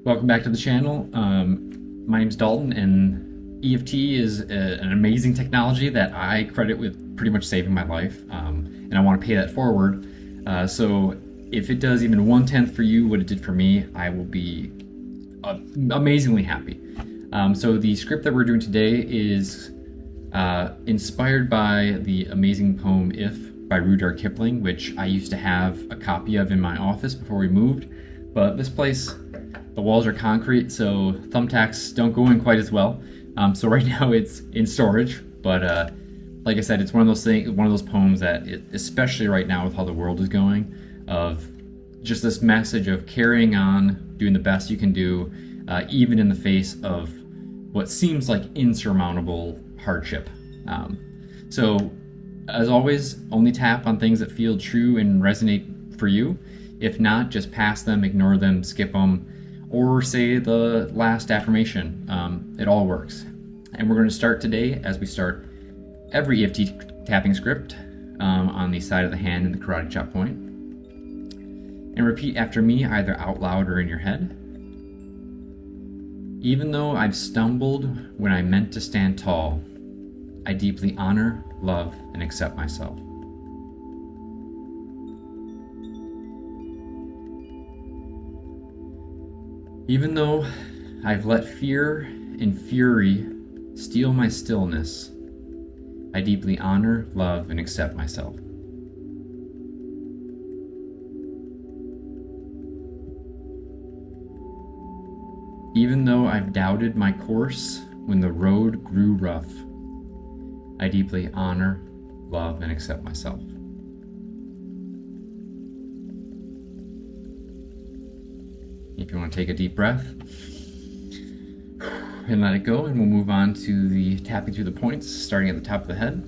Welcome back to the channel. My name's Dalton, and EFT is an amazing technology that I credit with pretty much saving my life, and I want to pay that forward. So if it does even 1/10 for you what it did for me, I will be amazingly happy. So the script that we're doing today is inspired by the amazing poem "If" by Rudyard Kipling, which I used to have a copy of in my office before we moved. But this place, the walls are concrete, so thumbtacks don't go in quite as well. So right now it's in storage, but like I said, it's one of those things, one of those poems that, especially right now with how the world is going, of just this message of carrying on, doing the best you can do, even in the face of what seems like insurmountable hardship. So, as always, only tap on things that feel true and resonate for you. If not, just pass them, ignore them, skip them, or say the last affirmation. It all works. And we're going to start today, as we start every EFT tapping script, on the side of the hand in the karate chop point. And repeat after me, either out loud or in your head. Even though I've stumbled when I meant to stand tall, I deeply honor, love, and accept myself. Even though I've let fear and fury steal my stillness, I deeply honor, love, and accept myself. Even though I've doubted my course when the road grew rough, I deeply honor, love, and accept myself. If you want to take a deep breath and let it go, and we'll move on to the tapping through the points, starting at the top of the head.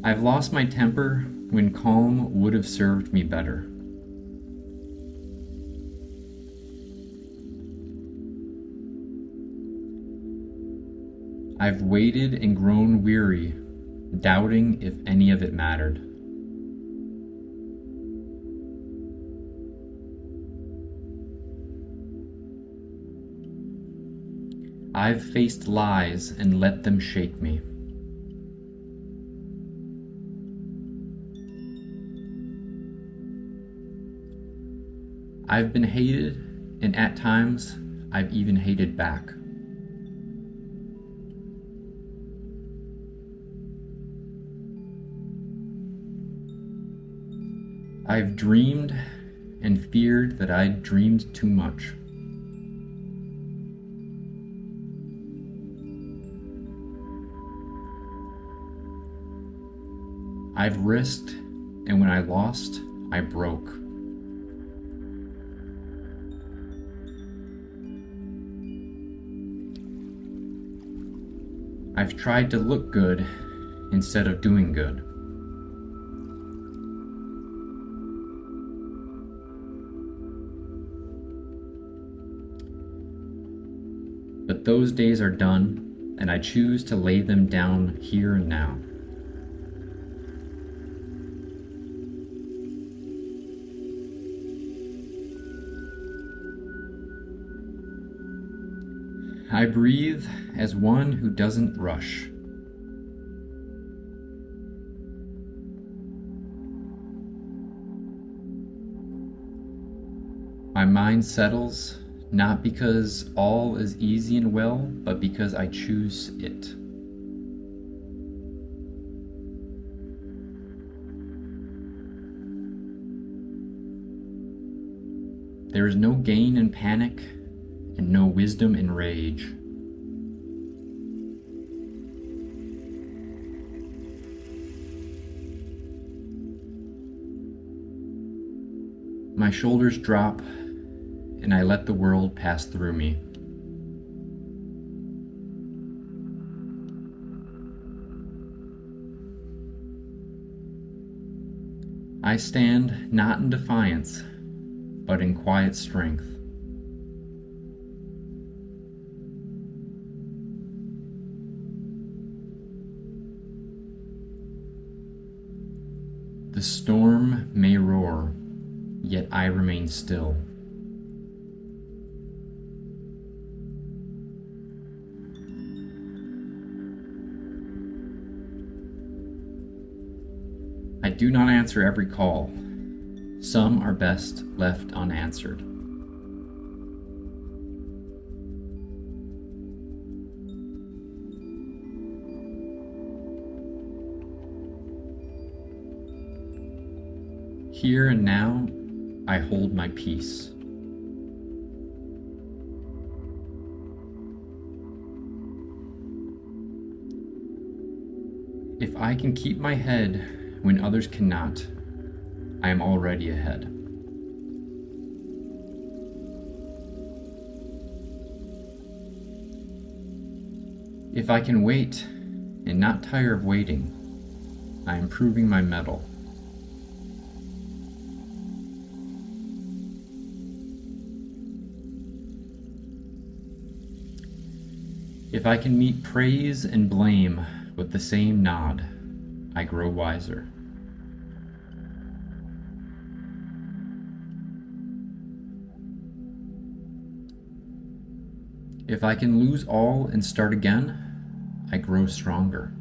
I've lost my temper when calm would have served me better. I've waited and grown weary, doubting if any of it mattered. I've faced lies and let them shake me. I've been hated, and at times, I've even hated back. I've dreamed and feared that I'd dreamed too much. I've risked, and when I lost, I broke. I've tried to look good instead of doing good. But those days are done, and I choose to lay them down here and now. I breathe as one who doesn't rush. My mind settles, not because all is easy and well, but because I choose it. There is no gain in panic and no wisdom in rage. My shoulders drop, and I let the world pass through me. I stand not in defiance, but in quiet strength. The storm may roar, yet I remain still. do not answer every call. Some are best left unanswered. Here and now, I hold my peace. If I can keep my head when others cannot, I am already ahead. If I can wait and not tire of waiting, I am proving my mettle. If I can meet praise and blame with the same nod, I grow wiser. If I can lose all and start again, I grow stronger.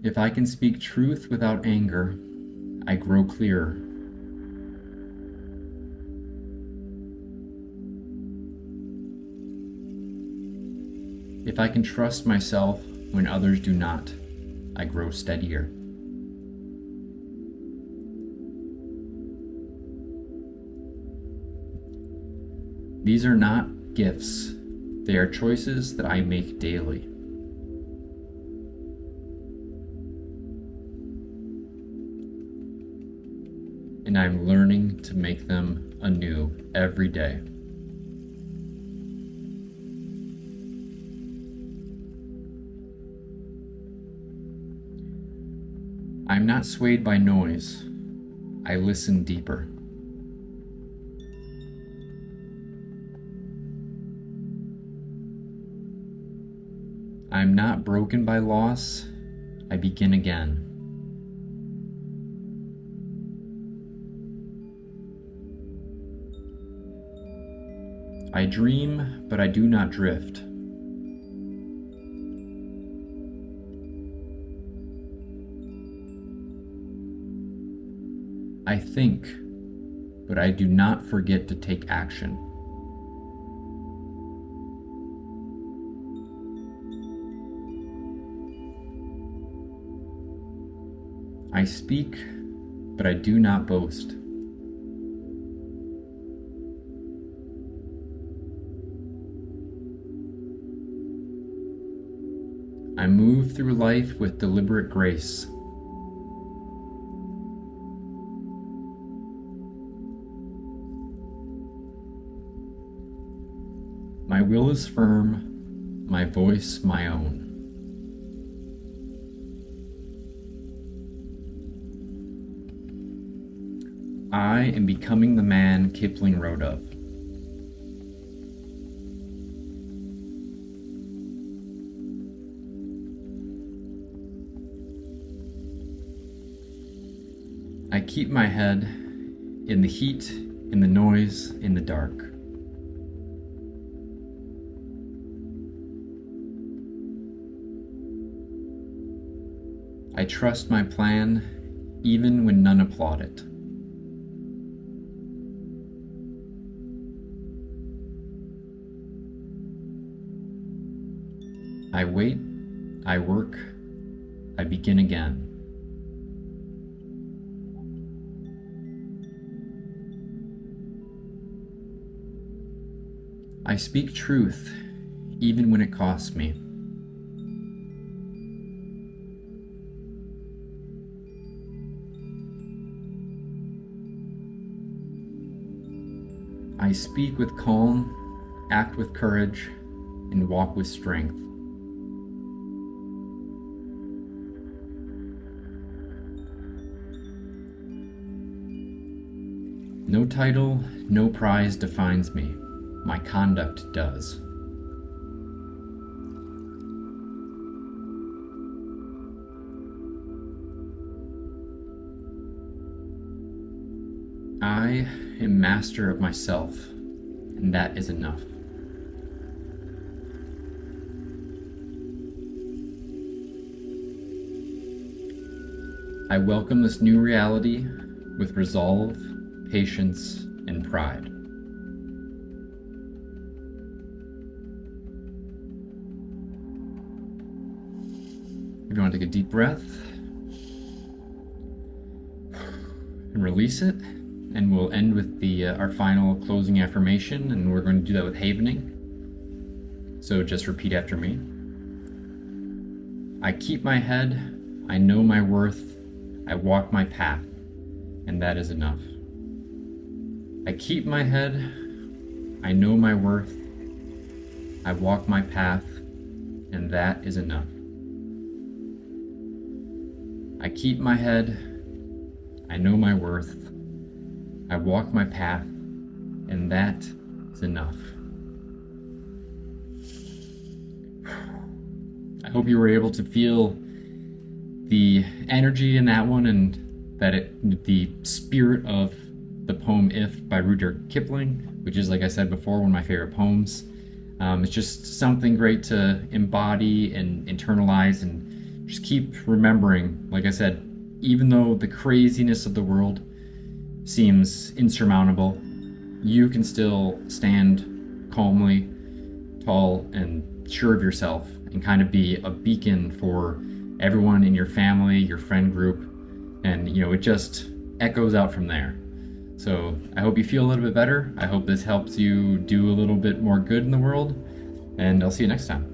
If I can speak truth without anger, I grow clearer. If I can trust myself when others do not, I grow steadier. These are not gifts, they are choices that I make daily. And I'm learning to make them anew every day. I'm not swayed by noise. I listen deeper. I'm not broken by loss. I begin again. I dream, but I do not drift. I think, but I do not forget to take action. I speak, but I do not boast. I move through life with deliberate grace. My will is firm, my voice my own. I am becoming the man Kipling wrote of. I keep my head in the heat, in the noise, in the dark. I trust my plan, even when none applaud it. I wait, I work, I begin again. I speak truth, even when it costs me. I speak with calm, act with courage, and walk with strength. No title, no prize defines me. My conduct does. I am master of myself, and that is enough. I welcome this new reality with resolve, patience, and pride. If you want to take a deep breath and release it, and we'll end with our final closing affirmation, and we're going to do that with havening. So just repeat after me. I keep my head, I know my worth, I walk my path, and that is enough. I keep my head, I know my worth, I walk my path, and that is enough. I keep my head, I know my worth, I walk my path, and that is enough. I hope you were able to feel the energy in that one, and that the spirit of the poem If by Rudyard Kipling, which is, like I said before, one of my favorite poems. It's just something great to embody and internalize, and just keep remembering, like I said, even though the craziness of the world seems insurmountable, you can still stand calmly, tall, and sure of yourself, and kind of be a beacon for everyone in your family, your friend group, and it just echoes out from there. So I hope you feel a little bit better. I hope this helps you do a little bit more good in the world, and I'll see you next time.